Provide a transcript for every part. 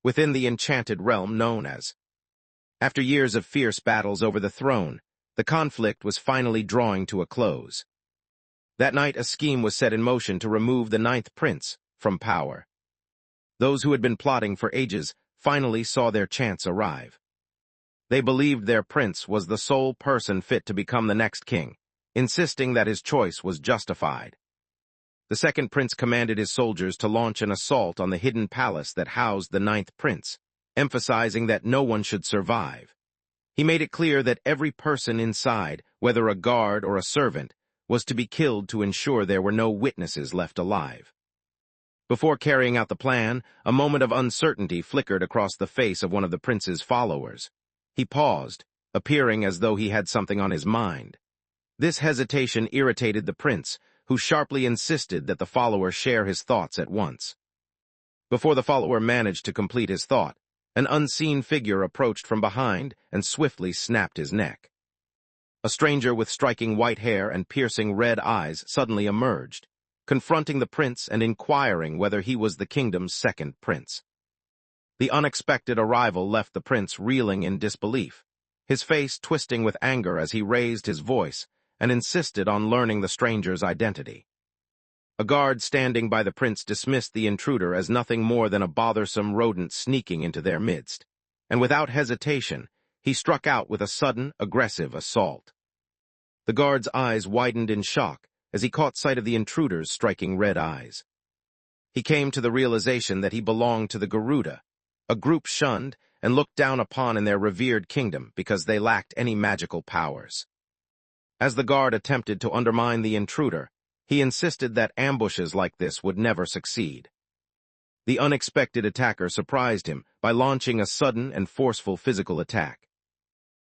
within the enchanted realm known as. After years of fierce battles over the throne, the conflict was finally drawing to a close. That night a scheme was set in motion to remove the ninth prince from power. Those who had been plotting for ages finally saw their chance arrive. They believed their prince was the sole person fit to become the next king, insisting that his choice was justified. The second prince commanded his soldiers to launch an assault on the hidden palace that housed the ninth prince, emphasizing that no one should survive. He made it clear that every person inside, whether a guard or a servant, was to be killed to ensure there were no witnesses left alive. Before carrying out the plan, a moment of uncertainty flickered across the face of one of the prince's followers. He paused, appearing as though he had something on his mind. This hesitation irritated the prince, who sharply insisted that the follower share his thoughts at once. Before the follower managed to complete his thought, an unseen figure approached from behind and swiftly snapped his neck. A stranger with striking white hair and piercing red eyes suddenly emerged, confronting the prince and inquiring whether he was the kingdom's second prince. The unexpected arrival left the prince reeling in disbelief, his face twisting with anger as he raised his voice and insisted on learning the stranger's identity. A guard standing by the prince dismissed the intruder as nothing more than a bothersome rodent sneaking into their midst, and without hesitation, he struck out with a sudden, aggressive assault. The guard's eyes widened in shock as he caught sight of the intruder's striking red eyes. He came to the realization that he belonged to the Garuda, a group shunned and looked down upon in their revered kingdom because they lacked any magical powers. As the guard attempted to undermine the intruder, he insisted that ambushes like this would never succeed. The unexpected attacker surprised him by launching a sudden and forceful physical attack.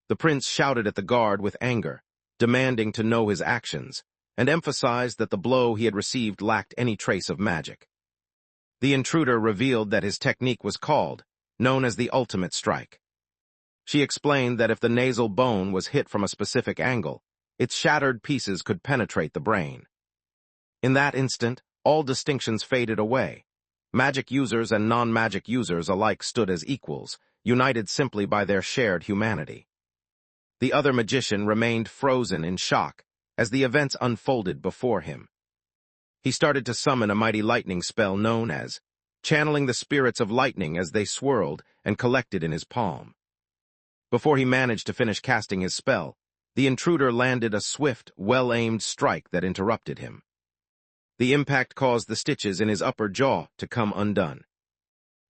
The prince shouted at the guard with anger, demanding to know his actions, and emphasized that the blow he had received lacked any trace of magic. The intruder revealed that his technique was known as the ultimate strike. She explained that if the nasal bone was hit from a specific angle, its shattered pieces could penetrate the brain. In that instant, all distinctions faded away. Magic users and non-magic users alike stood as equals, united simply by their shared humanity. The other magician remained frozen in shock as the events unfolded before him. He started to summon a mighty lightning spell known as, channeling the spirits of lightning as they swirled and collected in his palm. Before he managed to finish casting his spell, the intruder landed a swift, well-aimed strike that interrupted him. The impact caused the stitches in his upper jaw to come undone.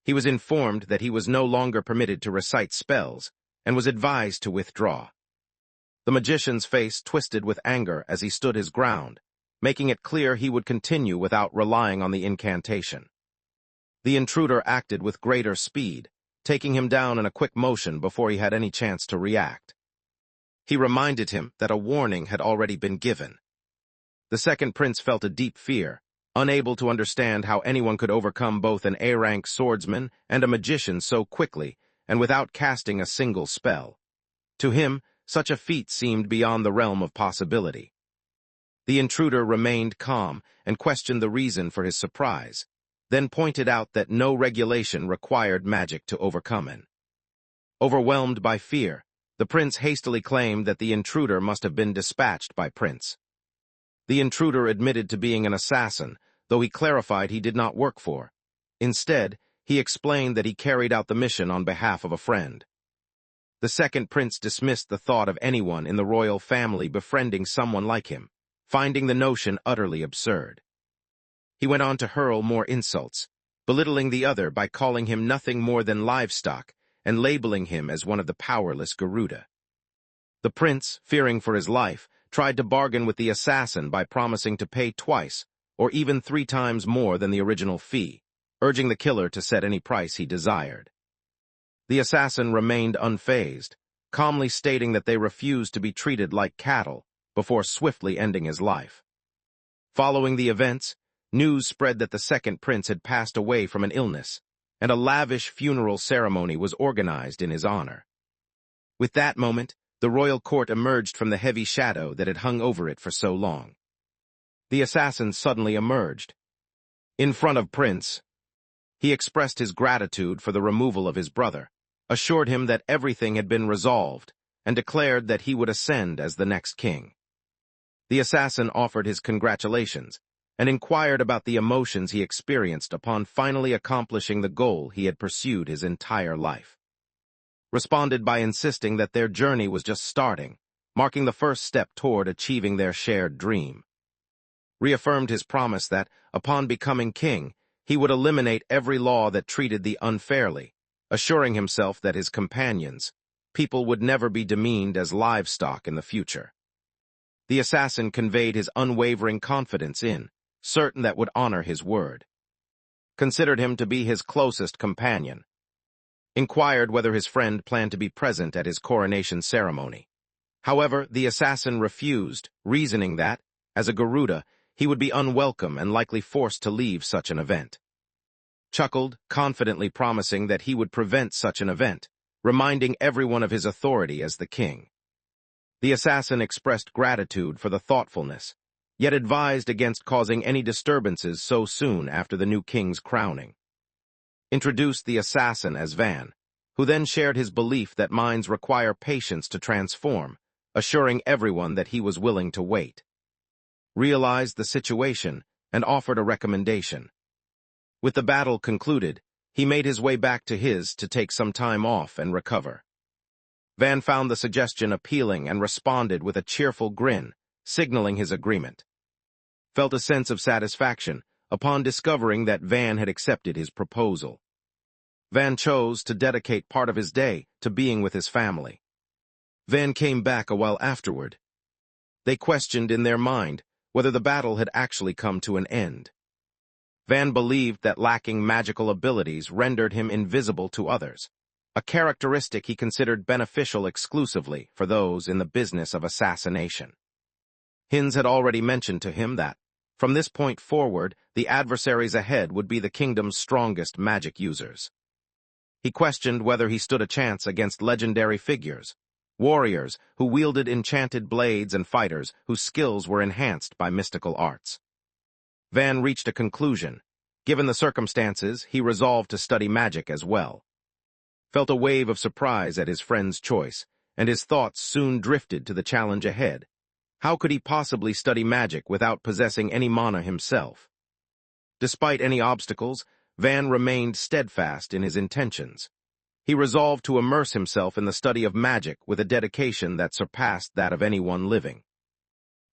He was informed that he was no longer permitted to recite spells and was advised to withdraw. The magician's face twisted with anger as he stood his ground, making it clear he would continue without relying on the incantation. The intruder acted with greater speed, taking him down in a quick motion before he had any chance to react. He reminded him that a warning had already been given. The second prince felt a deep fear, unable to understand how anyone could overcome both an A-rank swordsman and a magician so quickly and without casting a single spell. To him, such a feat seemed beyond the realm of possibility. The intruder remained calm and questioned the reason for his surprise, then pointed out that no regulation required magic to overcome it. Overwhelmed by fear, the prince hastily claimed that the intruder must have been dispatched by Prince. The intruder admitted to being an assassin, though he clarified he did not work for. Instead, he explained that he carried out the mission on behalf of a friend. The second prince dismissed the thought of anyone in the royal family befriending someone like him, finding the notion utterly absurd. He went on to hurl more insults, belittling the other by calling him nothing more than livestock and labeling him as one of the powerless Garuda. The prince, fearing for his life, tried to bargain with the assassin by promising to pay twice or even 3 times more than the original fee, urging the killer to set any price he desired. The assassin remained unfazed, calmly stating that they refused to be treated like cattle before swiftly ending his life. Following the events, news spread that the second prince had passed away from an illness, and a lavish funeral ceremony was organized in his honor. With that moment, the royal court emerged from the heavy shadow that had hung over it for so long. The assassin suddenly emerged. In front of Prince, He expressed his gratitude for the removal of his brother, assured him that everything had been resolved, and declared that he would ascend as the next king. The assassin offered his congratulations and inquired about the emotions he experienced upon finally accomplishing the goal he had pursued his entire life. Responded by insisting that their journey was just starting, marking the first step toward achieving their shared dream. Reaffirmed his promise that, upon becoming king, he would eliminate every law that treated the unfairly, assuring himself that his companions, people, would never be demeaned as livestock in the future. The assassin conveyed his unwavering confidence in, certain that would honor his word. Considered him to be his closest companion. Inquired whether his friend planned to be present at his coronation ceremony. However, the assassin refused, reasoning that, as a Garuda, he would be unwelcome and likely forced to leave such an event. Chuckled, confidently promising that he would prevent such an event, reminding everyone of his authority as the king. The assassin expressed gratitude for the thoughtfulness, yet advised against causing any disturbances so soon after the new king's crowning. Introduced the assassin as Van, who then shared his belief that minds require patience to transform, assuring everyone that he was willing to wait. Realized the situation and offered a recommendation. With the battle concluded, he made his way back to his to take some time off and recover. Van found the suggestion appealing and responded with a cheerful grin, signaling his agreement. Felt a sense of satisfaction upon discovering that Van had accepted his proposal. Van chose to dedicate part of his day to being with his family. Van came back a while afterward. They questioned in their mind whether the battle had actually come to an end. Van believed that lacking magical abilities rendered him invisible to others, a characteristic he considered beneficial exclusively for those in the business of assassination. Hinz had already mentioned to him that, from this point forward, the adversaries ahead would be the kingdom's strongest magic users. He questioned whether he stood a chance against legendary figures, warriors who wielded enchanted blades and fighters whose skills were enhanced by mystical arts. Van reached a conclusion. Given the circumstances, he resolved to study magic as well. Felt a wave of surprise at his friend's choice, and his thoughts soon drifted to the challenge ahead. How could he possibly study magic without possessing any mana himself? Despite any obstacles, Van remained steadfast in his intentions. He resolved to immerse himself in the study of magic with a dedication that surpassed that of anyone living.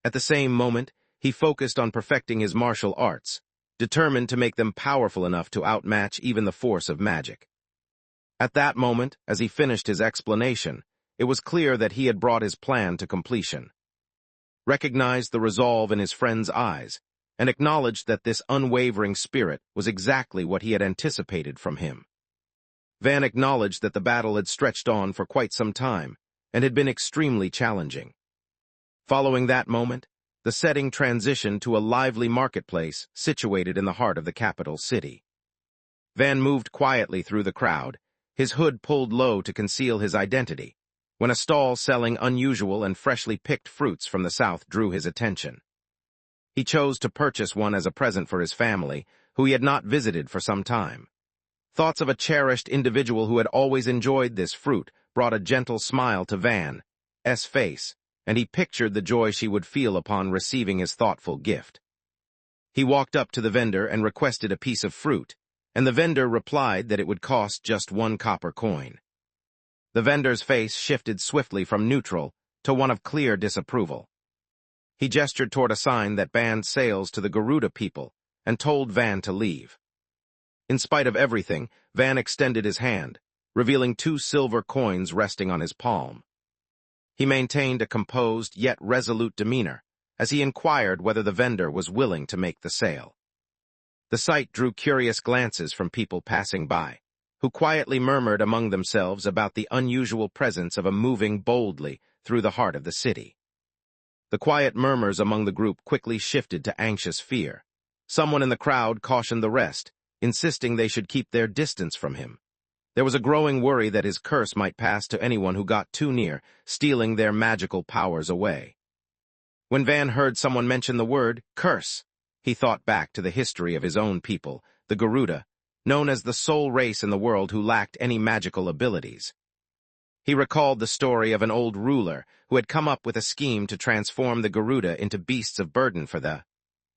At the same moment, he focused on perfecting his martial arts, determined to make them powerful enough to outmatch even the force of magic. At that moment, as he finished his explanation, it was clear that he had brought his plan to completion. Recognized the resolve in his friend's eyes, and acknowledged that this unwavering spirit was exactly what he had anticipated from him. Van acknowledged that the battle had stretched on for quite some time, and had been extremely challenging. Following that moment, the setting transitioned to a lively marketplace situated in the heart of the capital city. Van moved quietly through the crowd, his hood pulled low to conceal his identity, when a stall selling unusual and freshly picked fruits from the south drew his attention. He chose to purchase one as a present for his family, who he had not visited for some time. Thoughts of a cherished individual who had always enjoyed this fruit brought a gentle smile to Van's face, and he pictured the joy she would feel upon receiving his thoughtful gift. He walked up to the vendor and requested a piece of fruit, and the vendor replied that it would cost just 1 copper coin. The vendor's face shifted swiftly from neutral to one of clear disapproval. He gestured toward a sign that banned sales to the Garuda people and told Van to leave. In spite of everything, Van extended his hand, revealing 2 silver coins resting on his palm. He maintained a composed yet resolute demeanor as he inquired whether the vendor was willing to make the sale. The sight drew curious glances from people passing by, who quietly murmured among themselves about the unusual presence of a moving boldly through the heart of the city. The quiet murmurs among the group quickly shifted to anxious fear. Someone in the crowd cautioned the rest, insisting they should keep their distance from him. There was a growing worry that his curse might pass to anyone who got too near, stealing their magical powers away. When Van heard someone mention the word curse, he thought back to the history of his own people, the Garuda, known as the sole race in the world who lacked any magical abilities. He recalled the story of an old ruler who had come up with a scheme to transform the Garuda into beasts of burden for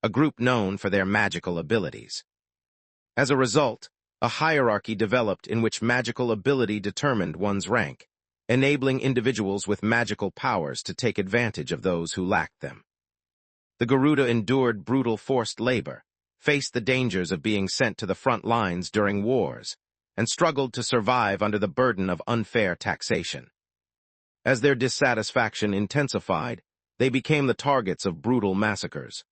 a group known for their magical abilities. As a result, a hierarchy developed in which magical ability determined one's rank, enabling individuals with magical powers to take advantage of those who lacked them. The Garuda endured brutal forced labor, faced the dangers of being sent to the front lines during wars, and struggled to survive under the burden of unfair taxation. As their dissatisfaction intensified, they became the targets of brutal massacres.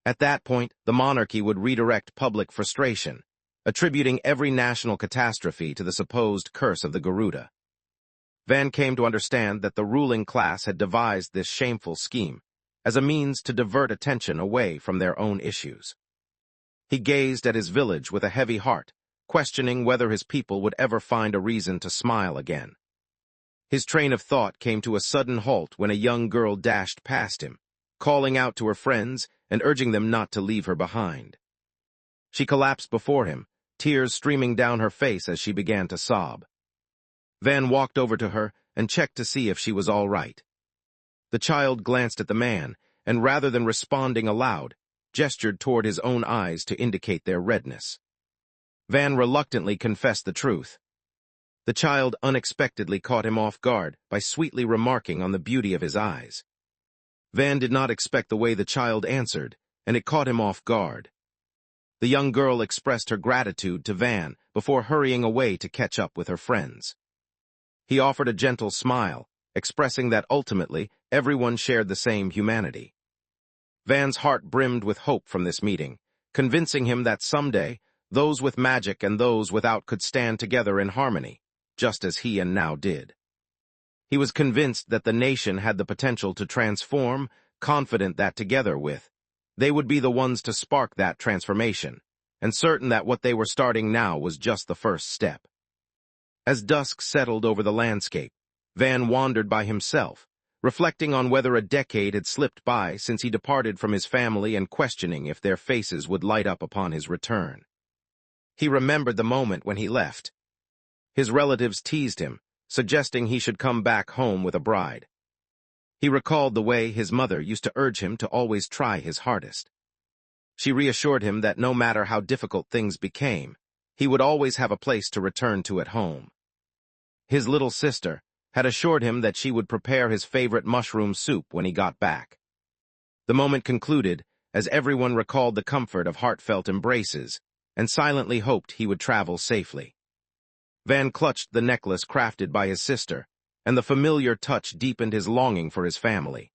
At that point, the monarchy would redirect public frustration, attributing every national catastrophe to the supposed curse of the Garuda. Van came to understand that the ruling class had devised this shameful scheme as a means to divert attention away from their own issues. He gazed at his village with a heavy heart, questioning whether his people would ever find a reason to smile again. His train of thought came to a sudden halt when a young girl dashed past him, calling out to her friends and urging them not to leave her behind. She collapsed before him, tears streaming down her face as she began to sob. Van walked over to her and checked to see if she was all right. The child glanced at the man, and rather than responding aloud, gestured toward his own eyes to indicate their redness. Van reluctantly confessed the truth. The child unexpectedly caught him off guard by sweetly remarking on the beauty of his eyes. Van did not expect the way the child answered, and it caught him off guard. The young girl expressed her gratitude to Van before hurrying away to catch up with her friends. He offered a gentle smile, expressing that ultimately everyone shared the same humanity. Van's heart brimmed with hope from this meeting, convincing him that someday those with magic and those without could stand together in harmony, just as he and now did. He was convinced that the nation had the potential to transform, confident that together they would be the ones to spark that transformation, and certain that what they were starting now was just the first step. As dusk settled over the landscape, Van wandered by himself, reflecting on whether a decade had slipped by since he departed from his family and questioning if their faces would light up upon his return. He remembered the moment when he left. His relatives teased him, suggesting he should come back home with a bride. He recalled the way his mother used to urge him to always try his hardest. She reassured him that no matter how difficult things became, he would always have a place to return to at home. His little sister had assured him that she would prepare his favorite mushroom soup when he got back. The moment concluded as everyone recalled the comfort of heartfelt embraces and silently hoped he would travel safely. Van clutched the necklace crafted by his sister, and the familiar touch deepened his longing for his family.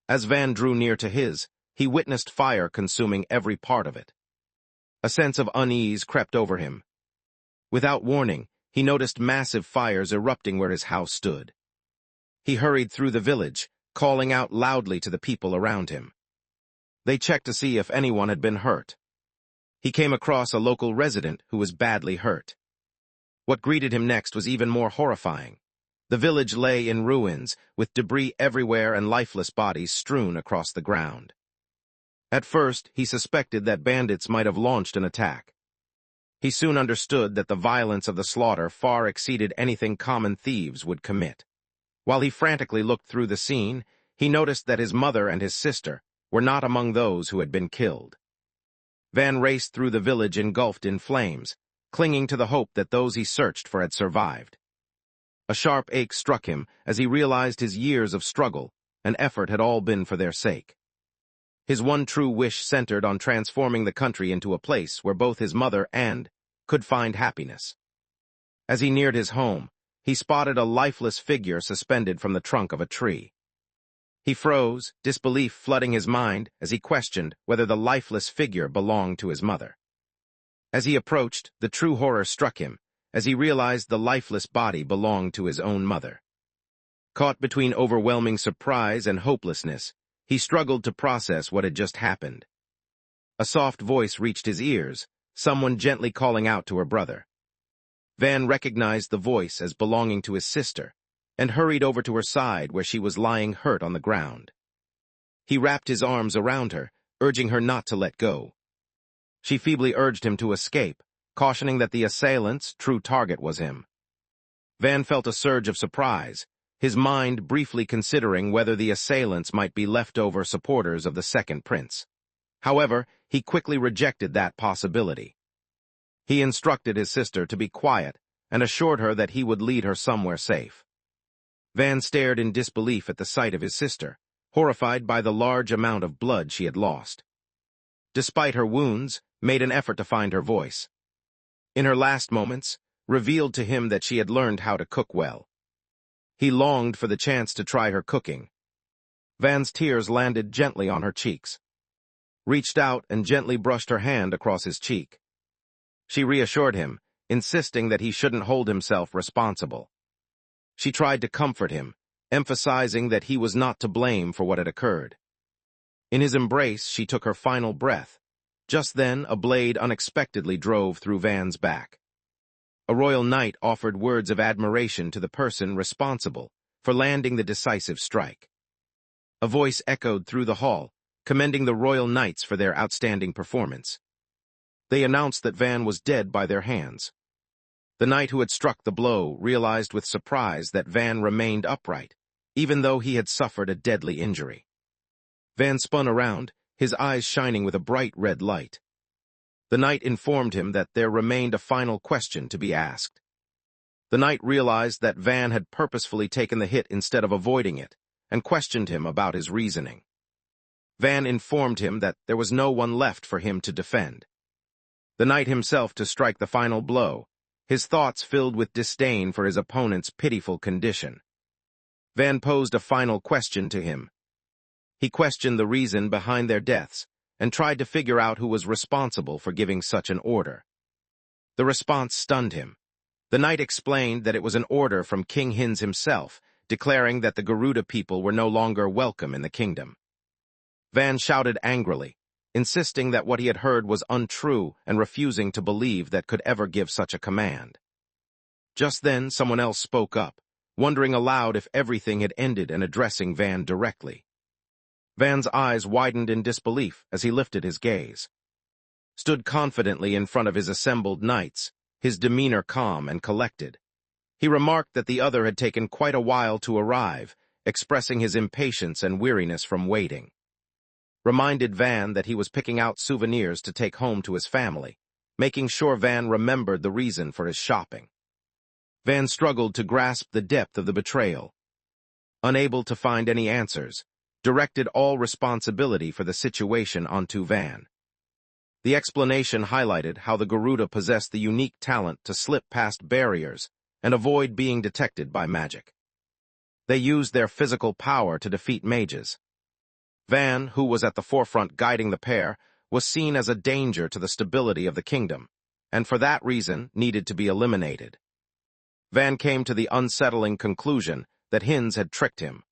As Van drew near to his, he witnessed fire consuming every part of it. A sense of unease crept over him. Without warning, he noticed massive fires erupting where his house stood. He hurried through the village, calling out loudly to the people around him. They checked to see if anyone had been hurt. He came across a local resident who was badly hurt. What greeted him next was even more horrifying. The village lay in ruins, with debris everywhere and lifeless bodies strewn across the ground. At first, he suspected that bandits might have launched an attack. He soon understood that the violence of the slaughter far exceeded anything common thieves would commit. While he frantically looked through the scene, he noticed that his mother and his sister were not among those who had been killed. Van raced through the village engulfed in flames, clinging to the hope that those he searched for had survived. A sharp ache struck him as he realized his years of struggle and effort had all been for their sake. His one true wish centered on transforming the country into a place where both his mother and could find happiness. As he neared his home, he spotted a lifeless figure suspended from the trunk of a tree. He froze, disbelief flooding his mind as he questioned whether the lifeless figure belonged to his mother. As he approached, the true horror struck him as he realized the lifeless body belonged to his own mother. Caught between overwhelming surprise and hopelessness, he struggled to process what had just happened. A soft voice reached his ears, someone gently calling out to her brother. Van recognized the voice as belonging to his sister, and hurried over to her side where she was lying hurt on the ground. He wrapped his arms around her, urging her not to let go. She feebly urged him to escape, cautioning that the assailant's true target was him. Van felt a surge of surprise, his mind briefly considering whether the assailants might be leftover supporters of the second prince. However, he quickly rejected that possibility. He instructed his sister to be quiet and assured her that he would lead her somewhere safe. Van stared in disbelief at the sight of his sister, horrified by the large amount of blood she had lost. Despite her wounds, made an effort to find her voice. In her last moments, revealed to him that she had learned how to cook well. He longed for the chance to try her cooking. Van's tears landed gently on her cheeks. Reached out and gently brushed her hand across his cheek. She reassured him, insisting that he shouldn't hold himself responsible. She tried to comfort him, emphasizing that he was not to blame for what had occurred. In his embrace, she took her final breath. Just then, a blade unexpectedly drove through Van's back. A royal knight offered words of admiration to the person responsible for landing the decisive strike. A voice echoed through the hall, commending the royal knights for their outstanding performance. They announced that Van was dead by their hands. The knight who had struck the blow realized with surprise that Van remained upright, even though he had suffered a deadly injury. Van spun around, his eyes shining with a bright red light. The knight informed him that there remained a final question to be asked. The knight realized that Van had purposefully taken the hit instead of avoiding it, and questioned him about his reasoning. Van informed him that there was no one left for him to defend. The knight himself to strike the final blow, his thoughts filled with disdain for his opponent's pitiful condition. Van posed a final question to him. He questioned the reason behind their deaths, and tried to figure out who was responsible for giving such an order. The response stunned him. The knight explained that it was an order from King Hinz himself, declaring that the Garuda people were no longer welcome in the kingdom. Van shouted angrily, insisting that what he had heard was untrue and refusing to believe that could ever give such a command. Just then, someone else spoke up, wondering aloud if everything had ended and addressing Van directly. Van's eyes widened in disbelief as he lifted his gaze. Stood confidently in front of his assembled knights, his demeanor calm and collected. He remarked that the other had taken quite a while to arrive, expressing his impatience and weariness from waiting. Reminded Van that he was picking out souvenirs to take home to his family, making sure Van remembered the reason for his shopping. Van struggled to grasp the depth of the betrayal. Unable to find any answers, directed all responsibility for the situation onto Van. The explanation highlighted how the Garuda possessed the unique talent to slip past barriers and avoid being detected by magic. They used their physical power to defeat mages. Van, who was at the forefront guiding the pair, was seen as a danger to the stability of the kingdom, and for that reason needed to be eliminated. Van came to the unsettling conclusion that Hinz had tricked him.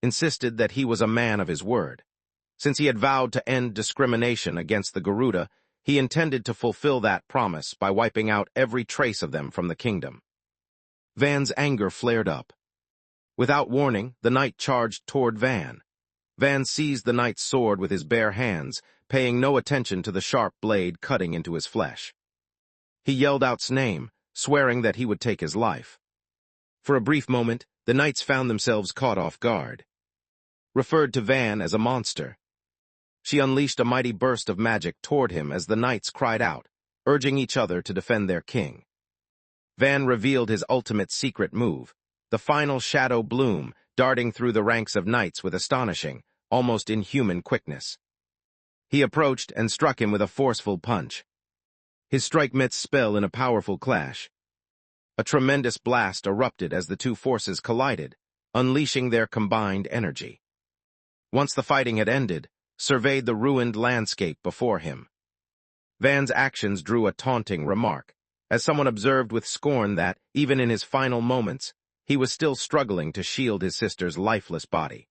Insisted that he was a man of his word. Since he had vowed to end discrimination against the Garuda, he intended to fulfill that promise by wiping out every trace of them from the kingdom. Van's anger flared up. Without warning, the knight charged toward Van. Van seized the knight's sword with his bare hands, paying no attention to the sharp blade cutting into his flesh. He yelled out's name, swearing that he would take his life. For a brief moment, the knights found themselves caught off guard. Referred to Van as a monster. She unleashed a mighty burst of magic toward him as the knights cried out, urging each other to defend their king. Van revealed his ultimate secret move, the final shadow bloom, darting through the ranks of knights with astonishing, almost inhuman quickness. He approached and struck him with a forceful punch. His strike met spell in a powerful clash. A tremendous blast erupted as the two forces collided, unleashing their combined energy. Once the fighting had ended, surveyed the ruined landscape before him. Van's actions drew a taunting remark, as someone observed with scorn that, even in his final moments, he was still struggling to shield his sister's lifeless body.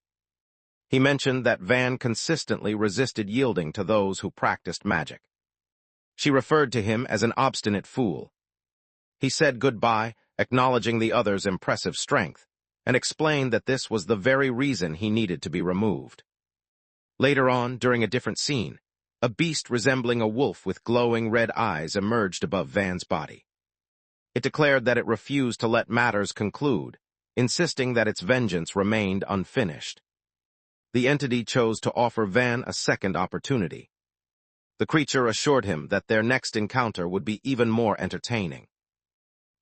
He mentioned that Van consistently resisted yielding to those who practiced magic. She referred to him as an obstinate fool. He said goodbye, acknowledging the other's impressive strength, and explained that this was the very reason he needed to be removed. Later on, during a different scene, A beast resembling a wolf with glowing red eyes emerged above Van's body. It declared that it refused to let matters conclude, insisting that its vengeance remained unfinished. The entity chose to offer Van a second opportunity. The creature assured him that their next encounter would be even more entertaining.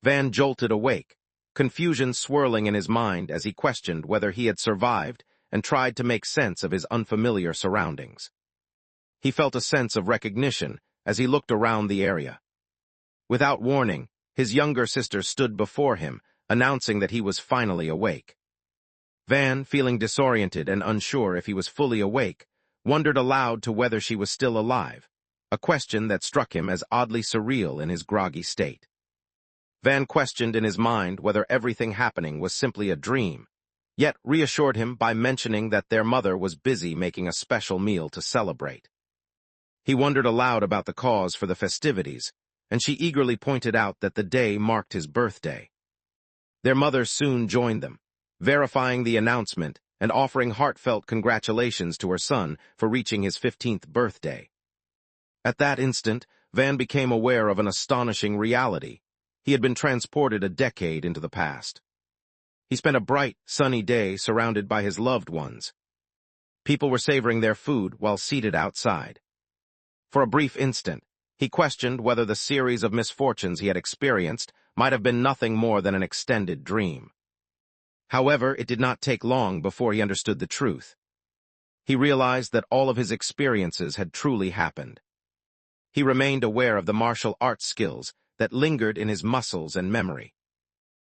Van jolted awake, confusion swirling in his mind as he questioned whether he had survived and tried to make sense of his unfamiliar surroundings. He felt a sense of recognition as he looked around the area. Without warning, his younger sister stood before him, announcing that he was finally awake. Van, feeling disoriented and unsure if he was fully awake, wondered aloud to whether she was still alive, a question that struck him as oddly surreal in his groggy state. Van questioned in his mind whether everything happening was simply a dream, yet reassured him by mentioning that their mother was busy making a special meal to celebrate. He wondered aloud about the cause for the festivities, and she eagerly pointed out that the day marked his birthday. Their mother soon joined them, verifying the announcement and offering heartfelt congratulations to her son for reaching his 15th birthday. At that instant, Van became aware of an astonishing reality. He had been transported a decade into the past. He spent a bright, sunny day surrounded by his loved ones. People were savoring their food while seated outside. For a brief instant, he questioned whether the series of misfortunes he had experienced might have been nothing more than an extended dream. However, it did not take long before he understood the truth. He realized that all of his experiences had truly happened. He remained aware of the martial arts skills that lingered in his muscles and memory.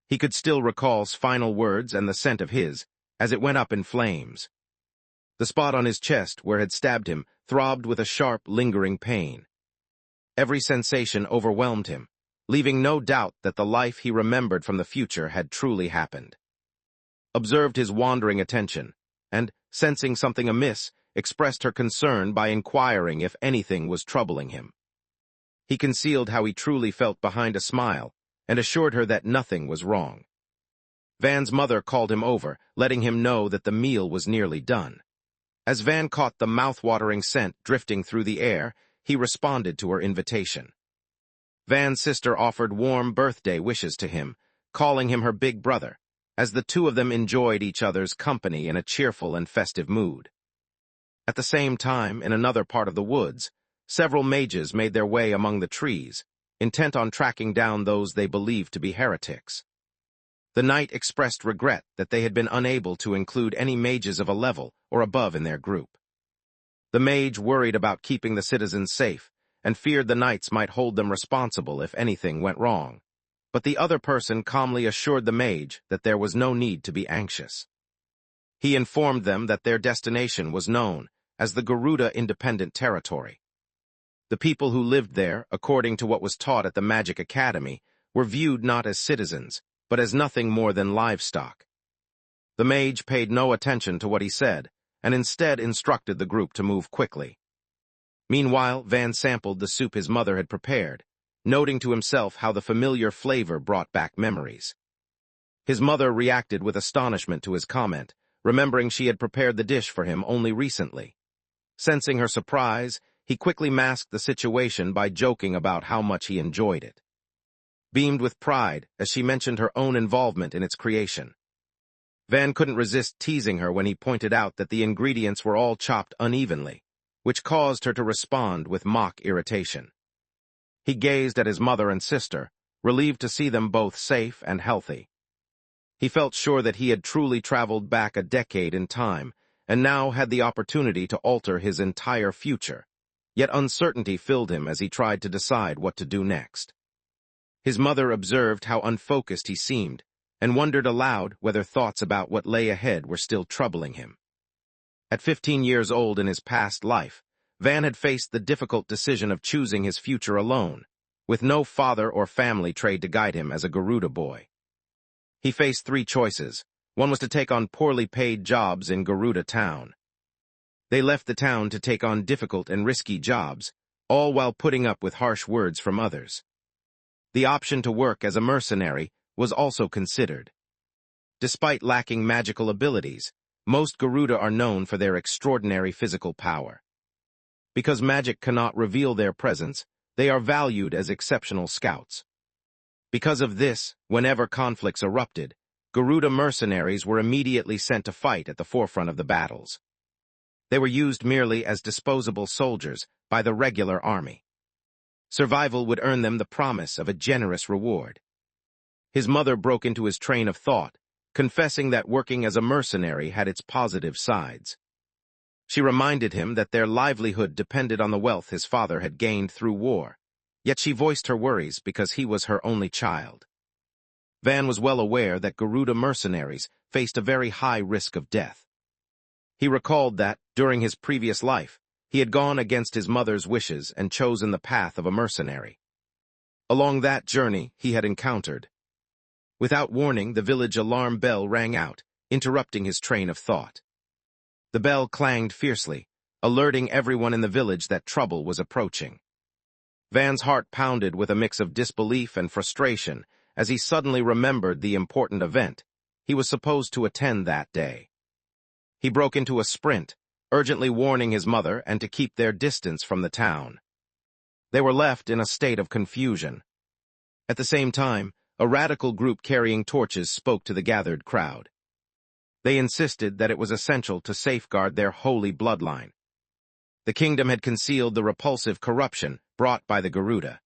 He could still recall's final words and the scent of his, as it went up in flames. The spot on his chest where it had stabbed him throbbed with a sharp, lingering pain. Every sensation overwhelmed him, leaving no doubt that the life he remembered from the future had truly happened. Observed his wandering attention, and, sensing something amiss, expressed her concern by inquiring if anything was troubling him. He concealed how he truly felt behind a smile, and assured her that nothing was wrong. Van's mother called him over, letting him know that the meal was nearly done. As Van caught the mouth-watering scent drifting through the air, he responded to her invitation. Van's sister offered warm birthday wishes to him, calling him her big brother, as the two of them enjoyed each other's company in a cheerful and festive mood. At the same time, in another part of the woods, several mages made their way among the trees, intent on tracking down those they believed to be heretics. The knight expressed regret that they had been unable to include any mages of a level or above in their group. The mage worried about keeping the citizens safe and feared the knights might hold them responsible if anything went wrong, but the other person calmly assured the mage that there was no need to be anxious. He informed them that their destination was known as the Garuda Independent Territory. The people who lived there, according to what was taught at the Magic Academy, were viewed not as citizens, but as nothing more than livestock. The mage paid no attention to what he said, and instead instructed the group to move quickly. Meanwhile, Van sampled the soup his mother had prepared, noting to himself how the familiar flavor brought back memories. His mother reacted with astonishment to his comment, remembering she had prepared the dish for him only recently. Sensing her surprise, he quickly masked the situation by joking about how much he enjoyed it. Beamed with pride as she mentioned her own involvement in its creation. Van couldn't resist teasing her when he pointed out that the ingredients were all chopped unevenly, which caused her to respond with mock irritation. He gazed at his mother and sister, relieved to see them both safe and healthy. He felt sure that he had truly traveled back a decade in time, and now had the opportunity to alter his entire future, yet uncertainty filled him as he tried to decide what to do next. His mother observed how unfocused he seemed, and wondered aloud whether thoughts about what lay ahead were still troubling him. At 15 years old in his past life, Van had faced the difficult decision of choosing his future alone, with no father or family trade to guide him as a Garuda boy. He faced 3 choices. One was to take on poorly paid jobs in Garuda town. They left the town to take on difficult and risky jobs, all while putting up with harsh words from others. The option to work as a mercenary was also considered. Despite lacking magical abilities, most Garuda are known for their extraordinary physical power. Because magic cannot reveal their presence, they are valued as exceptional scouts. Because of this, whenever conflicts erupted, Garuda mercenaries were immediately sent to fight at the forefront of the battles. They were used merely as disposable soldiers by the regular army. Survival would earn them the promise of a generous reward. His mother broke into his train of thought, confessing that working as a mercenary had its positive sides. She reminded him that their livelihood depended on the wealth his father had gained through war, yet she voiced her worries because he was her only child. Van was well aware that Garuda mercenaries faced a very high risk of death. He recalled that, during his previous life, he had gone against his mother's wishes and chosen the path of a mercenary. Along that journey, he had encountered. Without warning, the village alarm bell rang out, interrupting his train of thought. The bell clanged fiercely, alerting everyone in the village that trouble was approaching. Van's heart pounded with a mix of disbelief and frustration as he suddenly remembered the important event he was supposed to attend that day. He broke into a sprint, urgently warning his mother and to keep their distance from the town. They were left in a state of confusion. At the same time, a radical group carrying torches spoke to the gathered crowd. They insisted that it was essential to safeguard their holy bloodline. The kingdom had concealed the repulsive corruption brought by the Garuda.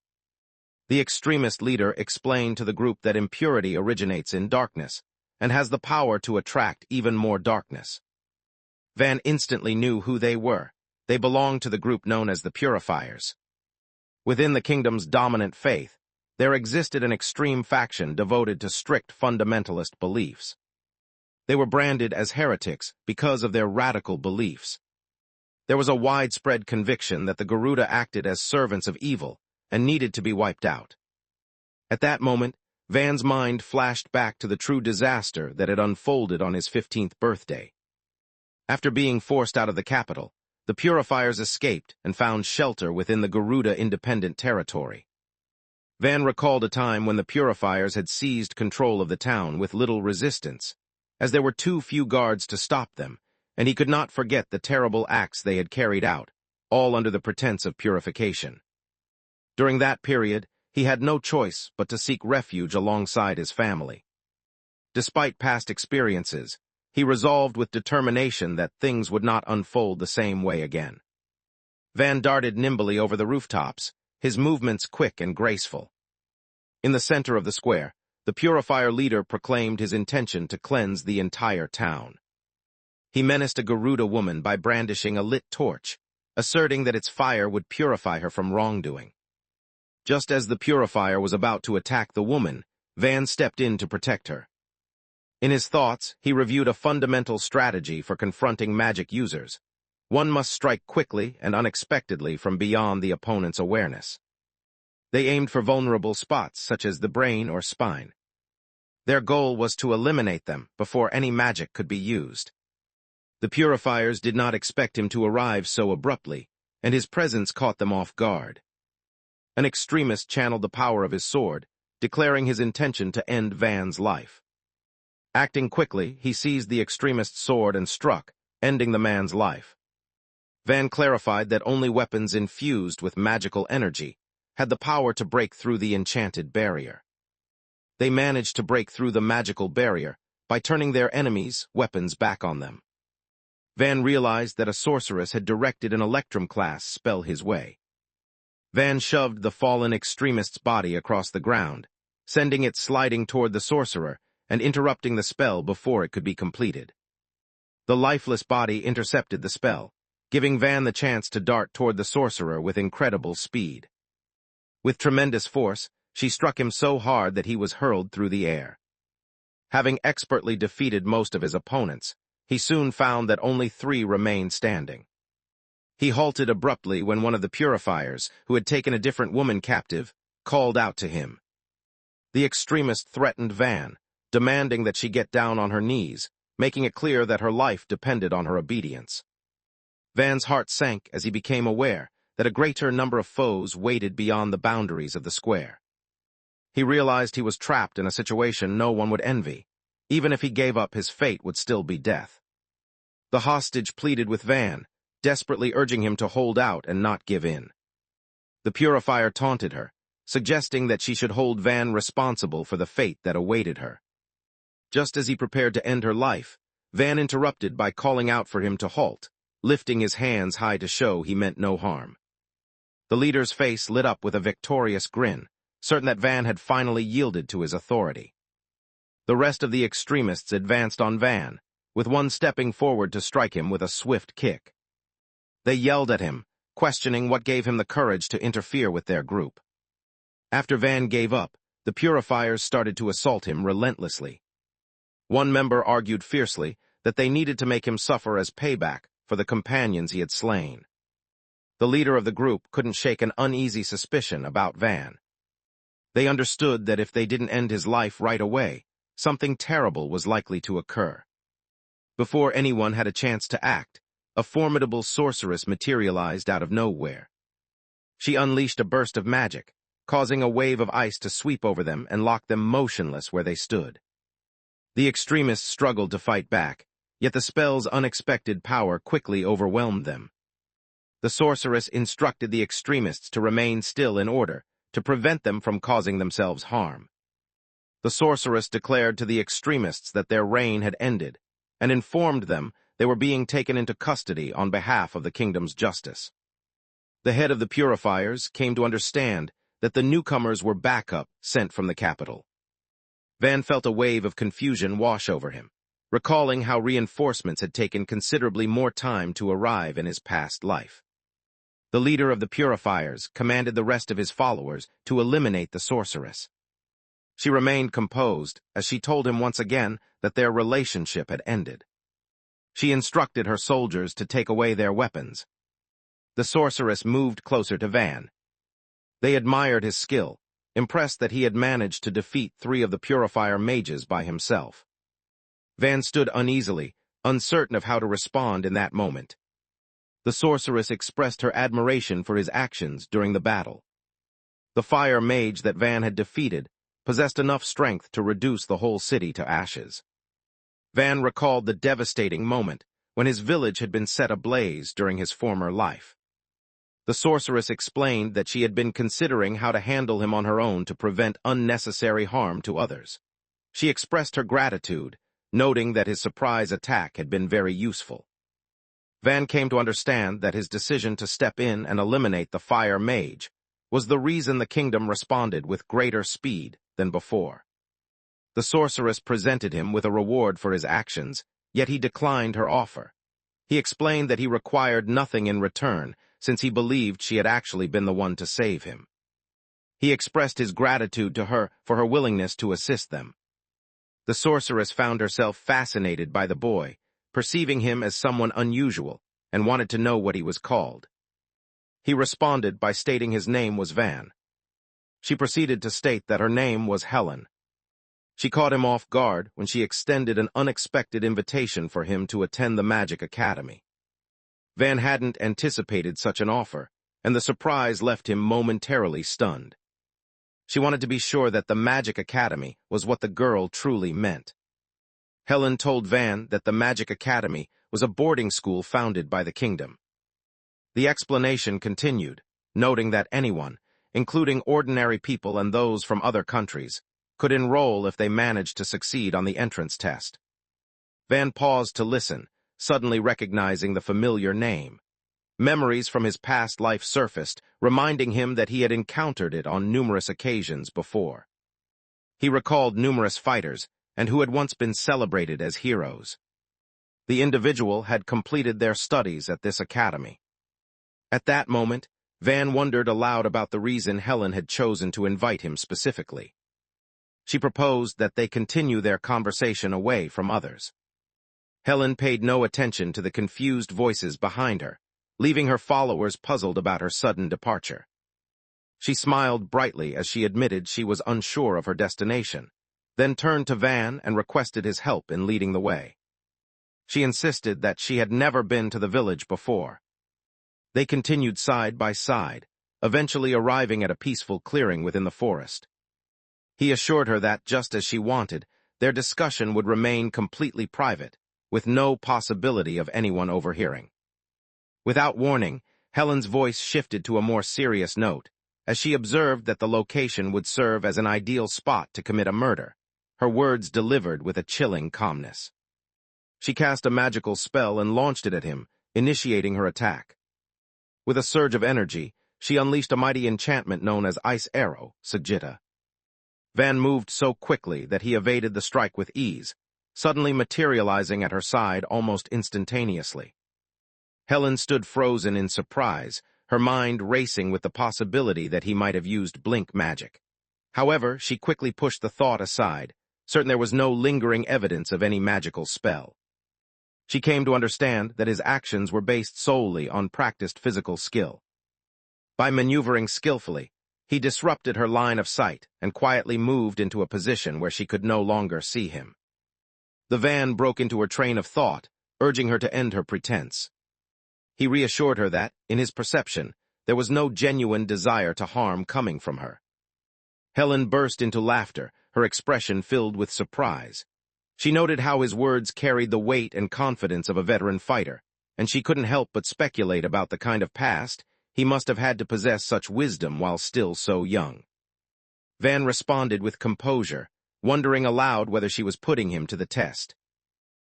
The extremist leader explained to the group that impurity originates in darkness and has the power to attract even more darkness. Van instantly knew who they were. They belonged to the group known as the Purifiers. Within the kingdom's dominant faith, there existed an extreme faction devoted to strict fundamentalist beliefs. They were branded as heretics because of their radical beliefs. There was a widespread conviction that the Garuda acted as servants of evil and needed to be wiped out. At that moment, Van's mind flashed back to the true disaster that had unfolded on his 15th birthday. After being forced out of the capital, the Purifiers escaped and found shelter within the Garuda Independent Territory. Van recalled a time when the Purifiers had seized control of the town with little resistance, as there were too few guards to stop them, and he could not forget the terrible acts they had carried out, all under the pretense of purification. During that period, he had no choice but to seek refuge alongside his family. Despite past experiences, he resolved with determination that things would not unfold the same way again. Van darted nimbly over the rooftops, his movements quick and graceful. In the center of the square, the Purifier leader proclaimed his intention to cleanse the entire town. He menaced a Garuda woman by brandishing a lit torch, asserting that its fire would purify her from wrongdoing. Just as the Purifier was about to attack the woman, Van stepped in to protect her. In his thoughts, he reviewed a fundamental strategy for confronting magic users. One must strike quickly and unexpectedly from beyond the opponent's awareness. They aimed for vulnerable spots such as the brain or spine. Their goal was to eliminate them before any magic could be used. The Purifiers did not expect him to arrive so abruptly, and his presence caught them off guard. An extremist channeled the power of his sword, declaring his intention to end Van's life. Acting quickly, he seized the extremist's sword and struck, ending the man's life. Van clarified that only weapons infused with magical energy had the power to break through the enchanted barrier. They managed to break through the magical barrier by turning their enemies' weapons back on them. Van realized that a sorceress had directed an Electrum class spell his way. Van shoved the fallen extremist's body across the ground, sending it sliding toward the sorcerer and interrupting the spell before it could be completed. The lifeless body intercepted the spell, giving Van the chance to dart toward the sorcerer with incredible speed. With tremendous force, she struck him so hard that he was hurled through the air. Having expertly defeated most of his opponents, he soon found that only 3 remained standing. He halted abruptly when one of the Purifiers, who had taken a different woman captive, called out to him. The extremist threatened Van, demanding that she get down on her knees, making it clear that her life depended on her obedience. Van's heart sank as he became aware that a greater number of foes waited beyond the boundaries of the square. He realized he was trapped in a situation no one would envy. Even if he gave up, his fate would still be death. The hostage pleaded with Van, desperately urging him to hold out and not give in. The purifier taunted her, suggesting that she should hold Van responsible for the fate that awaited her. Just as he prepared to end her life, Van interrupted by calling out for him to halt, lifting his hands high to show he meant no harm. The leader's face lit up with a victorious grin, certain that Van had finally yielded to his authority. The rest of the extremists advanced on Van, with one stepping forward to strike him with a swift kick. They yelled at him, questioning what gave him the courage to interfere with their group. After Van gave up, the purifiers started to assault him relentlessly. One member argued fiercely that they needed to make him suffer as payback for the companions he had slain. The leader of the group couldn't shake an uneasy suspicion about Van. They understood that if they didn't end his life right away, something terrible was likely to occur. Before anyone had a chance to act, a formidable sorceress materialized out of nowhere. She unleashed a burst of magic, causing a wave of ice to sweep over them and lock them motionless where they stood. The extremists struggled to fight back, yet the spell's unexpected power quickly overwhelmed them. The sorceress instructed the extremists to remain still in order to prevent them from causing themselves harm. The sorceress declared to the extremists that their reign had ended, and informed them they were being taken into custody on behalf of the kingdom's justice. The head of the purifiers came to understand that the newcomers were backup sent from the capital. Van felt a wave of confusion wash over him, recalling how reinforcements had taken considerably more time to arrive in his past life. The leader of the purifiers commanded the rest of his followers to eliminate the sorceress. She remained composed as she told him once again that their relationship had ended. She instructed her soldiers to take away their weapons. The sorceress moved closer to Van. They admired his skill, impressed that he had managed to defeat 3 of the purifier mages by himself. Van stood uneasily, uncertain of how to respond in that moment. The sorceress expressed her admiration for his actions during the battle. The fire mage that Van had defeated possessed enough strength to reduce the whole city to ashes. Van recalled the devastating moment when his village had been set ablaze during his former life. The sorceress explained that she had been considering how to handle him on her own to prevent unnecessary harm to others. She expressed her gratitude, noting that his surprise attack had been very useful. Van came to understand that his decision to step in and eliminate the fire mage was the reason the kingdom responded with greater speed than before. The sorceress presented him with a reward for his actions, yet he declined her offer. He explained that he required nothing in return, since he believed she had actually been the one to save him. He expressed his gratitude to her for her willingness to assist them. The sorceress found herself fascinated by the boy, perceiving him as someone unusual, and wanted to know what he was called. He responded by stating his name was Van. She proceeded to state that her name was Helen. She caught him off guard when she extended an unexpected invitation for him to attend the Magic Academy. Van hadn't anticipated such an offer, and the surprise left him momentarily stunned. She wanted to be sure that the Magic Academy was what the girl truly meant. Helen told Van that the Magic Academy was a boarding school founded by the kingdom. The explanation continued, noting that anyone, including ordinary people and those from other countries, could enroll if they managed to succeed on the entrance test. Van paused to listen, suddenly recognizing the familiar name. Memories from his past life surfaced, reminding him that he had encountered it on numerous occasions before. He recalled numerous fighters, and who had once been celebrated as heroes. The individual had completed their studies at this academy. At that moment, Van wondered aloud about the reason Helen had chosen to invite him specifically. She proposed that they continue their conversation away from others. Helen paid no attention to the confused voices behind her, leaving her followers puzzled about her sudden departure. She smiled brightly as she admitted she was unsure of her destination, then turned to Van and requested his help in leading the way. She insisted that she had never been to the village before. They continued side by side, eventually arriving at a peaceful clearing within the forest. He assured her that, just as she wanted, their discussion would remain completely private, with no possibility of anyone overhearing. Without warning, Helen's voice shifted to a more serious note, as she observed that the location would serve as an ideal spot to commit a murder, her words delivered with a chilling calmness. She cast a magical spell and launched it at him, initiating her attack. With a surge of energy, she unleashed a mighty enchantment known as Ice Arrow, Sagitta. Van moved so quickly that he evaded the strike with ease, suddenly materializing at her side almost instantaneously. Helen stood frozen in surprise, her mind racing with the possibility that he might have used blink magic. However, she quickly pushed the thought aside, certain there was no lingering evidence of any magical spell. She came to understand that his actions were based solely on practiced physical skill. By maneuvering skillfully, he disrupted her line of sight and quietly moved into a position where she could no longer see him. The van broke into her train of thought, urging her to end her pretense. He reassured her that, in his perception, there was no genuine desire to harm coming from her. Helen burst into laughter, her expression filled with surprise. She noted how his words carried the weight and confidence of a veteran fighter, and she couldn't help but speculate about the kind of past he must have had to possess such wisdom while still so young. Van responded with composure, wondering aloud whether she was putting him to the test.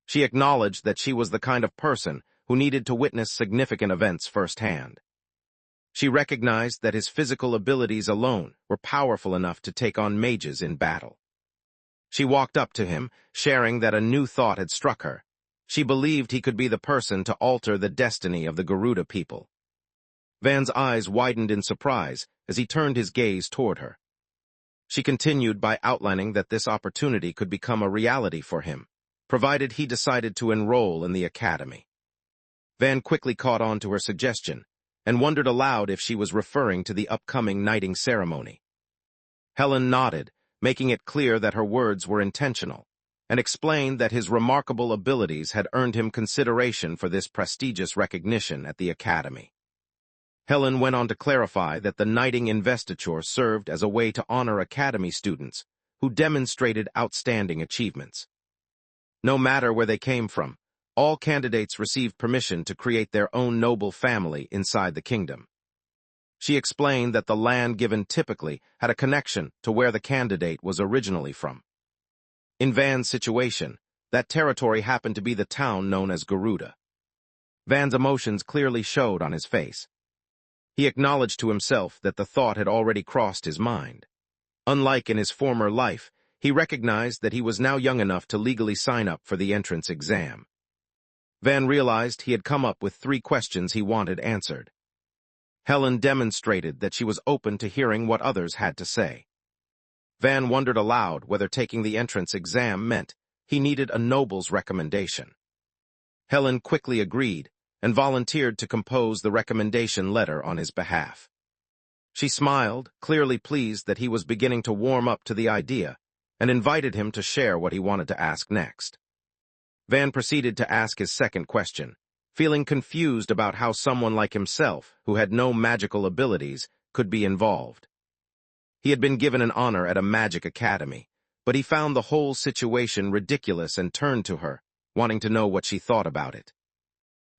She acknowledged that she was the kind of person who needed to witness significant events firsthand. She recognized that his physical abilities alone were powerful enough to take on mages in battle. She walked up to him, sharing that a new thought had struck her. She believed he could be the person to alter the destiny of the Garuda people. Van's eyes widened in surprise as he turned his gaze toward her. She continued by outlining that this opportunity could become a reality for him, provided he decided to enroll in the academy. Van quickly caught on to her suggestion and wondered aloud if she was referring to the upcoming knighting ceremony. Helen nodded, making it clear that her words were intentional, and explained that his remarkable abilities had earned him consideration for this prestigious recognition at the academy. Helen went on to clarify that the knighting investiture served as a way to honor academy students who demonstrated outstanding achievements. No matter where they came from, all candidates received permission to create their own noble family inside the kingdom. She explained that the land given typically had a connection to where the candidate was originally from. In Van's situation, that territory happened to be the town known as Garuda. Van's emotions clearly showed on his face. He acknowledged to himself that the thought had already crossed his mind. Unlike in his former life, he recognized that he was now young enough to legally sign up for the entrance exam. Van realized he had come up with 3 questions he wanted answered. Helen demonstrated that she was open to hearing what others had to say. Van wondered aloud whether taking the entrance exam meant he needed a noble's recommendation. Helen quickly agreed and volunteered to compose the recommendation letter on his behalf. She smiled, clearly pleased that he was beginning to warm up to the idea, and invited him to share what he wanted to ask next. Van proceeded to ask his second question, feeling confused about how someone like himself, who had no magical abilities, could be involved. He had been given an honor at a magic academy, but he found the whole situation ridiculous and turned to her, wanting to know what she thought about it.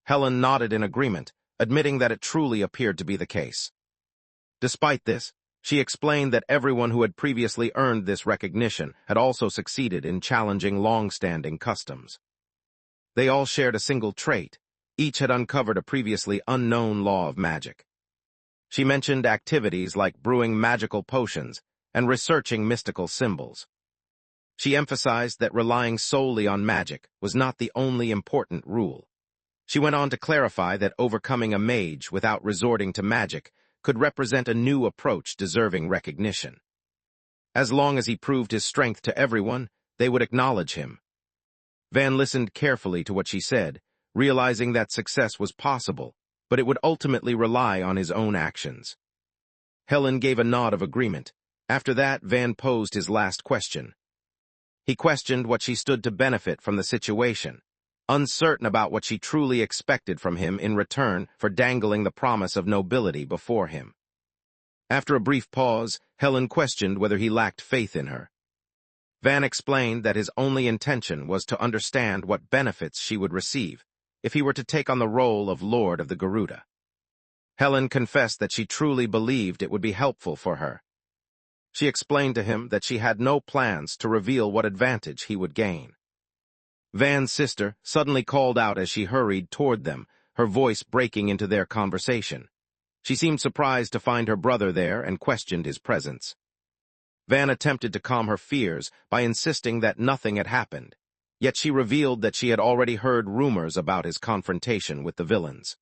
Helen nodded in agreement, admitting that it truly appeared to be the case. Despite this, she explained that everyone who had previously earned this recognition had also succeeded in challenging long-standing customs. They all shared a single trait. Each had uncovered a previously unknown law of magic. She mentioned activities like brewing magical potions and researching mystical symbols. She emphasized that relying solely on magic was not the only important rule. She went on to clarify that overcoming a mage without resorting to magic could represent a new approach deserving recognition. As long as he proved his strength to everyone, they would acknowledge him. Van listened carefully to what she said, realizing that success was possible, but it would ultimately rely on his own actions. Helen gave a nod of agreement. After that, Van posed his last question. He questioned what she stood to benefit from the situation, uncertain about what she truly expected from him in return for dangling the promise of nobility before him. After a brief pause, Helen questioned whether he lacked faith in her. Van explained that his only intention was to understand what benefits she would receive, if he were to take on the role of Lord of the Garuda. Helen confessed that she truly believed it would be helpful for her. She explained to him that she had no plans to reveal what advantage he would gain. Van's sister suddenly called out as she hurried toward them, her voice breaking into their conversation. She seemed surprised to find her brother there and questioned his presence. Van attempted to calm her fears by insisting that nothing had happened, yet she revealed that she had already heard rumors about his confrontation with the villains.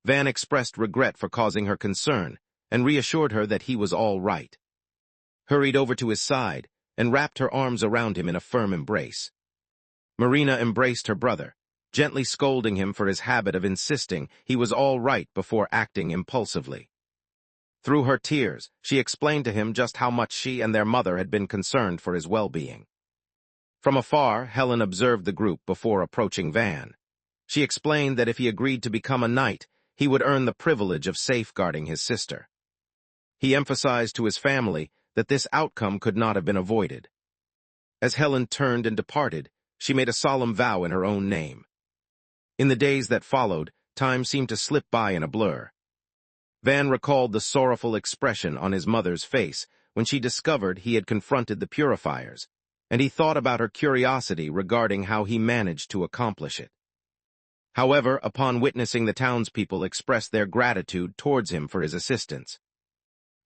Van expressed regret for causing her concern and reassured her that he was all right. Hurried over to his side and wrapped her arms around him in a firm embrace. Marina embraced her brother, gently scolding him for his habit of insisting he was all right before acting impulsively. Through her tears, she explained to him just how much she and their mother had been concerned for his well-being. From afar, Helen observed the group before approaching Van. She explained that if he agreed to become a knight, he would earn the privilege of safeguarding his sister. He emphasized to his family that this outcome could not have been avoided. As Helen turned and departed, she made a solemn vow in her own name. In the days that followed, time seemed to slip by in a blur. Van recalled the sorrowful expression on his mother's face when she discovered he had confronted the purifiers, and he thought about her curiosity regarding how he managed to accomplish it. However, upon witnessing the townspeople express their gratitude towards him for his assistance,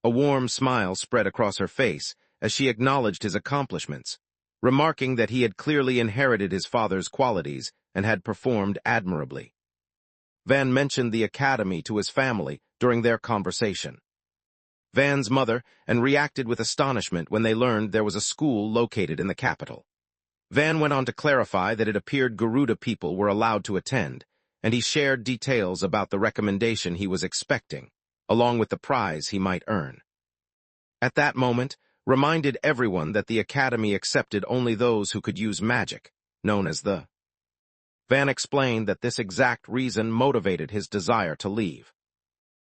a warm smile spread across her face as she acknowledged his accomplishments, remarking that he had clearly inherited his father's qualities and had performed admirably. Van mentioned the academy to his family during their conversation. Van's mother reacted with astonishment when they learned there was a school located in the capital. Van went on to clarify that it appeared Garuda people were allowed to attend, and he shared details about the recommendation he was expecting, along with the prize he might earn. At that moment, reminded everyone that the academy accepted only those who could use magic, known as the. Van explained that this exact reason motivated his desire to leave.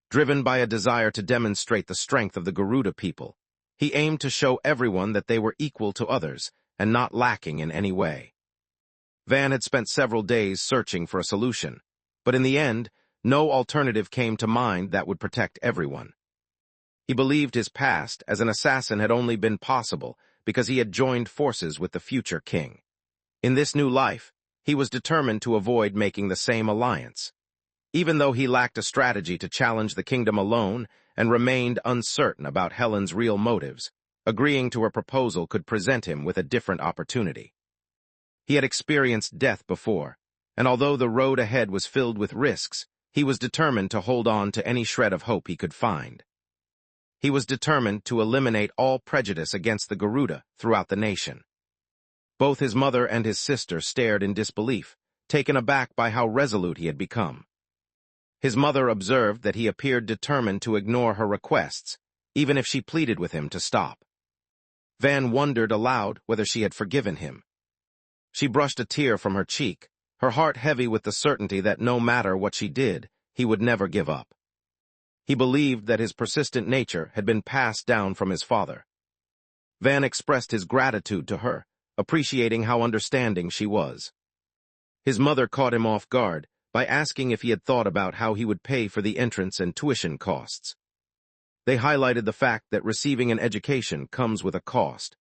Driven by a desire to demonstrate the strength of the Garuda people, he aimed to show everyone that they were equal to others and not lacking in any way. Van had spent several days searching for a solution, but in the end, no alternative came to mind that would protect everyone. He believed his past as an assassin had only been possible because he had joined forces with the future king. In this new life, he was determined to avoid making the same alliance. Even though he lacked a strategy to challenge the kingdom alone and remained uncertain about Helen's real motives, agreeing to her proposal could present him with a different opportunity. He had experienced death before, and although the road ahead was filled with risks, he was determined to hold on to any shred of hope he could find. He was determined to eliminate all prejudice against the Garuda throughout the nation. Both his mother and his sister stared in disbelief, taken aback by how resolute he had become. His mother observed that he appeared determined to ignore her requests, even if she pleaded with him to stop. Van wondered aloud whether she had forgiven him. She brushed a tear from her cheek, her heart heavy with the certainty that no matter what she did, he would never give up. He believed that his persistent nature had been passed down from his father. Van expressed his gratitude to her, appreciating how understanding she was. His mother caught him off guard by asking if he had thought about how he would pay for the entrance and tuition costs. They highlighted the fact that receiving an education comes with a cost.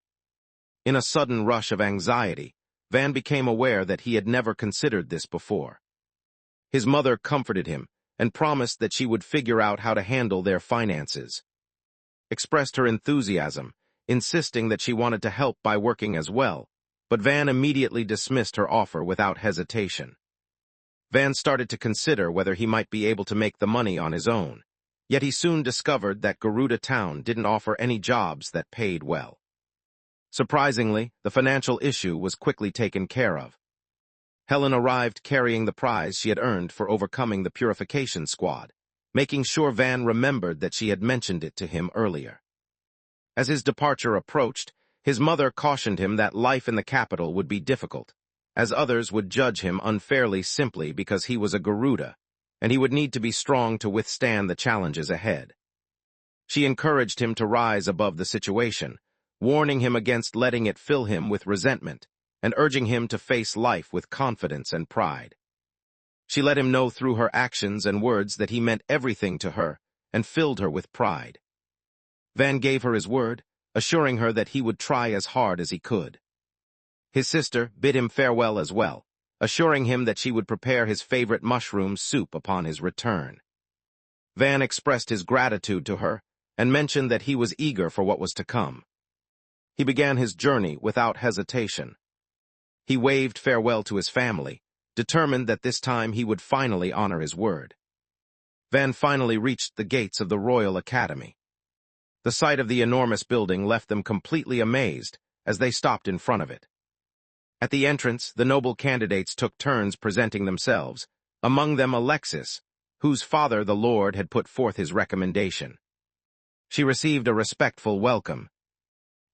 In a sudden rush of anxiety, Van became aware that he had never considered this before. His mother comforted him and promised that she would figure out how to handle their finances. Expressed her enthusiasm, insisting that she wanted to help by working as well, but Van immediately dismissed her offer without hesitation. Van started to consider whether he might be able to make the money on his own, yet he soon discovered that Garuda Town didn't offer any jobs that paid well. Surprisingly, the financial issue was quickly taken care of. Helen arrived carrying the prize she had earned for overcoming the purification squad, making sure Van remembered that she had mentioned it to him earlier. As his departure approached, his mother cautioned him that life in the capital would be difficult, as others would judge him unfairly simply because he was a Garuda, and he would need to be strong to withstand the challenges ahead. She encouraged him to rise above the situation, warning him against letting it fill him with resentment, and urging him to face life with confidence and pride. She let him know through her actions and words that he meant everything to her and filled her with pride. Van gave her his word, assuring her that he would try as hard as he could. His sister bid him farewell as well, assuring him that she would prepare his favorite mushroom soup upon his return. Van expressed his gratitude to her and mentioned that he was eager for what was to come. He began his journey without hesitation. He waved farewell to his family, determined that this time he would finally honor his word. Van finally reached the gates of the Royal Academy. The sight of the enormous building left them completely amazed as they stopped in front of it. At the entrance, the noble candidates took turns presenting themselves, among them Alexis, whose father, the Lord, had put forth his recommendation. She received a respectful welcome.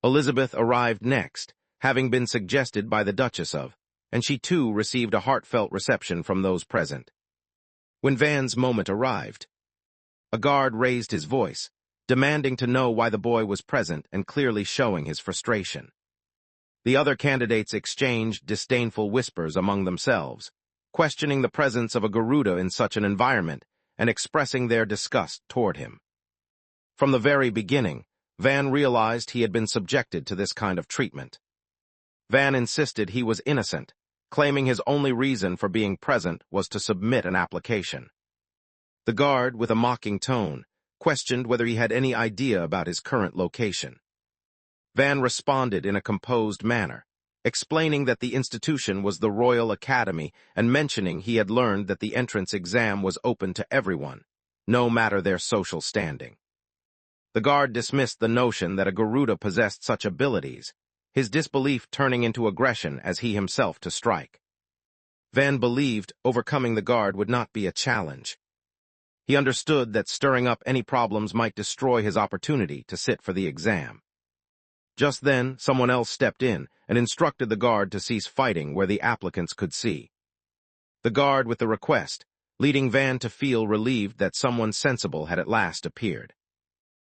Elizabeth arrived next, having been suggested by the Duchess of, and she too received a heartfelt reception from those present. When Van's moment arrived, a guard raised his voice, demanding to know why the boy was present and clearly showing his frustration. The other candidates exchanged disdainful whispers among themselves, questioning the presence of a Garuda in such an environment and expressing their disgust toward him. From the very beginning, Van realized he had been subjected to this kind of treatment. Van insisted he was innocent, claiming his only reason for being present was to submit an application. The guard, with a mocking tone, questioned whether he had any idea about his current location. Van responded in a composed manner, explaining that the institution was the Royal Academy and mentioning he had learned that the entrance exam was open to everyone, no matter their social standing. The guard dismissed the notion that a Garuda possessed such abilities, his disbelief turning into aggression as he himself to strike. Van believed overcoming the guard would not be a challenge. He understood that stirring up any problems might destroy his opportunity to sit for the exam. Just then, someone else stepped in and instructed the guard to cease fighting where the applicants could see. The guard with the request, leading Van to feel relieved that someone sensible had at last appeared.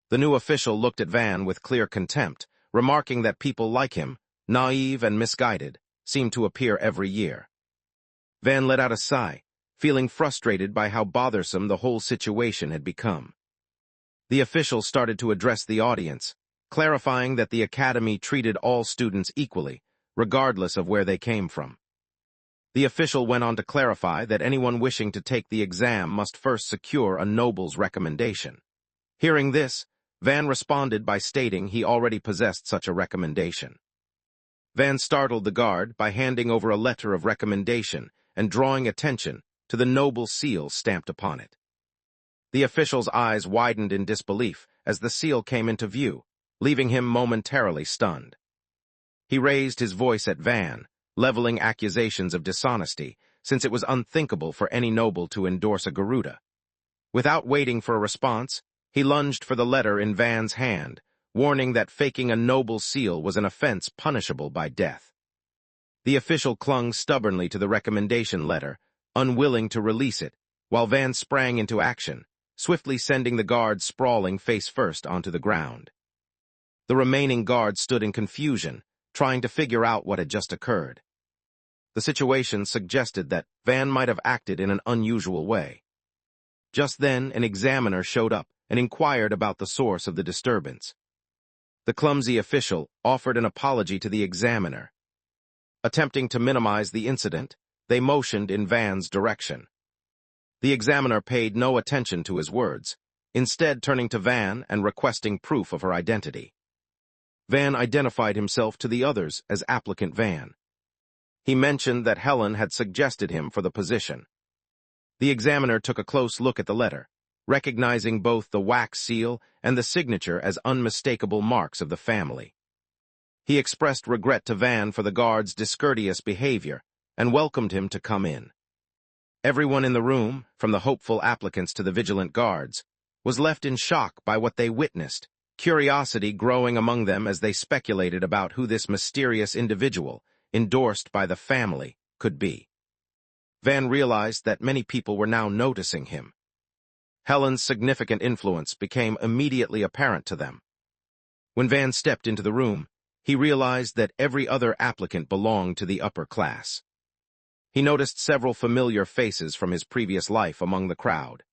The new official looked at Van with clear contempt, remarking that people like him, naive and misguided, seemed to appear every year. Van let out a sigh, feeling frustrated by how bothersome the whole situation had become. The official started to address the audience, clarifying that the academy treated all students equally, regardless of where they came from. The official went on to clarify that anyone wishing to take the exam must first secure a noble's recommendation. Hearing this, Van responded by stating he already possessed such a recommendation. Van startled the guard by handing over a letter of recommendation and drawing attention to the noble seal stamped upon it. The official's eyes widened in disbelief as the seal came into view, leaving him momentarily stunned. He raised his voice at Van, leveling accusations of dishonesty, since it was unthinkable for any noble to endorse a Garuda. Without waiting for a response, he lunged for the letter in Van's hand, warning that faking a noble seal was an offense punishable by death. The official clung stubbornly to the recommendation letter, unwilling to release it, while Van sprang into action, swiftly sending the guard sprawling face first onto the ground. The remaining guards stood in confusion, trying to figure out what had just occurred. The situation suggested that Van might have acted in an unusual way. Just then, an examiner showed up and inquired about the source of the disturbance. The clumsy official offered an apology to the examiner. Attempting to minimize the incident, they motioned in Van's direction. The examiner paid no attention to his words, instead turning to Van and requesting proof of her identity. Van identified himself to the others as applicant Van. He mentioned that Helen had suggested him for the position. The examiner took a close look at the letter, recognizing both the wax seal and the signature as unmistakable marks of the family. He expressed regret to Van for the guard's discourteous behavior and welcomed him to come in. Everyone in the room, from the hopeful applicants to the vigilant guards, was left in shock by what they witnessed, curiosity growing among them as they speculated about who this mysterious individual, endorsed by the family, could be. Van realized that many people were now noticing him. Helen's significant influence became immediately apparent to them. When Van stepped into the room, he realized that every other applicant belonged to the upper class. He noticed several familiar faces from his previous life among the crowd.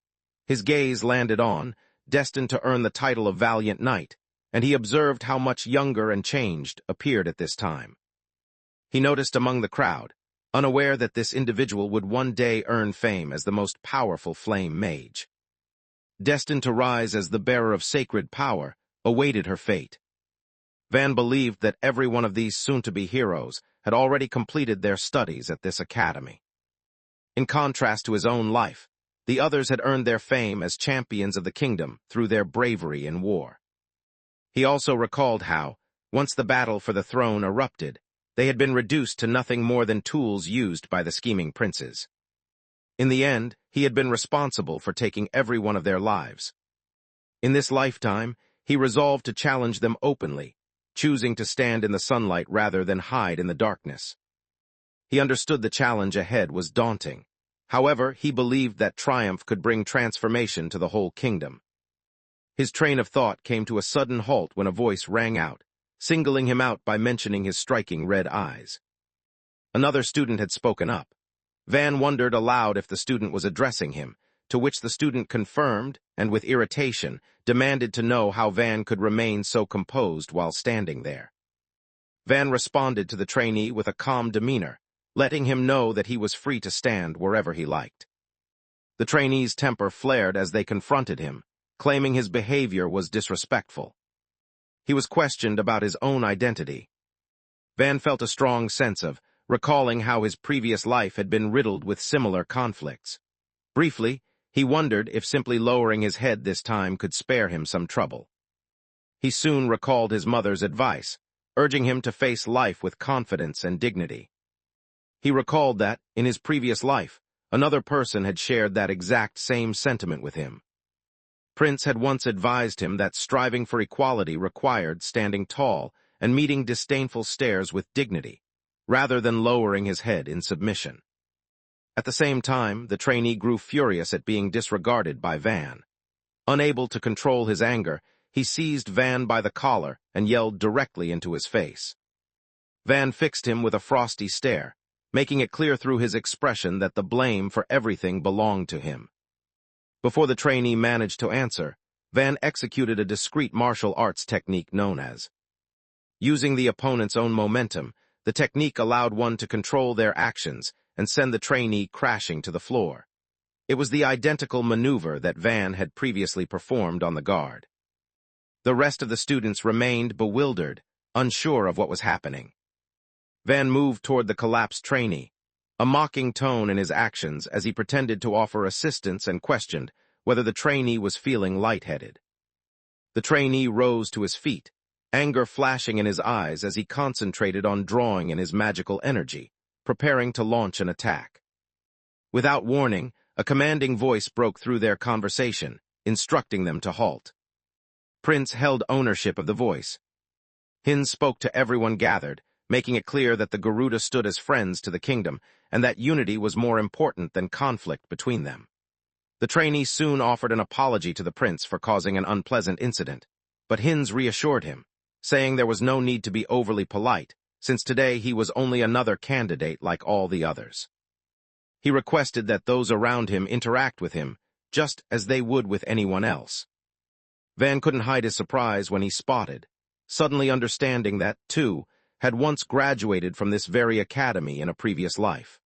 His gaze landed on, destined to earn the title of Valiant Knight, and he observed how much younger and changed appeared at this time. He noticed among the crowd, unaware that this individual would one day earn fame as the most powerful flame mage. Destined to rise as the bearer of sacred power, awaited her fate. Van believed that every one of these soon-to-be heroes had already completed their studies at this academy. In contrast to his own life, the others had earned their fame as champions of the kingdom through their bravery in war. He also recalled how, once the battle for the throne erupted, they had been reduced to nothing more than tools used by the scheming princes. In the end, he had been responsible for taking every one of their lives. In this lifetime, he resolved to challenge them openly, choosing to stand in the sunlight rather than hide in the darkness. He understood the challenge ahead was daunting. However, he believed that triumph could bring transformation to the whole kingdom. His train of thought came to a sudden halt when a voice rang out, singling him out by mentioning his striking red eyes. Another student had spoken up. Van wondered aloud if the student was addressing him, to which the student confirmed, and with irritation, demanded to know how Van could remain so composed while standing there. Van responded to the trainee with a calm demeanor, letting him know that he was free to stand wherever he liked. The trainee's temper flared as they confronted him, claiming his behavior was disrespectful. He was questioned about his own identity. Van felt a strong sense of, recalling how his previous life had been riddled with similar conflicts. Briefly, he wondered if simply lowering his head this time could spare him some trouble. He soon recalled his mother's advice, urging him to face life with confidence and dignity. He recalled that, in his previous life, another person had shared that exact same sentiment with him. Prince had once advised him that striving for equality required standing tall and meeting disdainful stares with dignity, rather than lowering his head in submission. At the same time, the trainee grew furious at being disregarded by Van. Unable to control his anger, he seized Van by the collar and yelled directly into his face. Van fixed him with a frosty stare, making it clear through his expression that the blame for everything belonged to him. Before the trainee managed to answer, Van executed a discreet martial arts technique known as. Using the opponent's own momentum, the technique allowed one to control their actions and send the trainee crashing to the floor. It was the identical maneuver that Van had previously performed on the guard. The rest of the students remained bewildered, unsure of what was happening. Van moved toward the collapsed trainee, a mocking tone in his actions as he pretended to offer assistance and questioned whether the trainee was feeling lightheaded. The trainee rose to his feet, anger flashing in his eyes as he concentrated on drawing in his magical energy, preparing to launch an attack. Without warning, a commanding voice broke through their conversation, instructing them to halt. Prince held ownership of the voice. Hin spoke to everyone gathered, making it clear that the Garuda stood as friends to the kingdom, and that unity was more important than conflict between them. The trainee soon offered an apology to the prince for causing an unpleasant incident, but Hinz reassured him, saying there was no need to be overly polite, since today he was only another candidate like all the others. He requested that those around him interact with him, just as they would with anyone else. Van couldn't hide his surprise when he spotted, suddenly understanding that, too, had once graduated from this very academy in a previous life.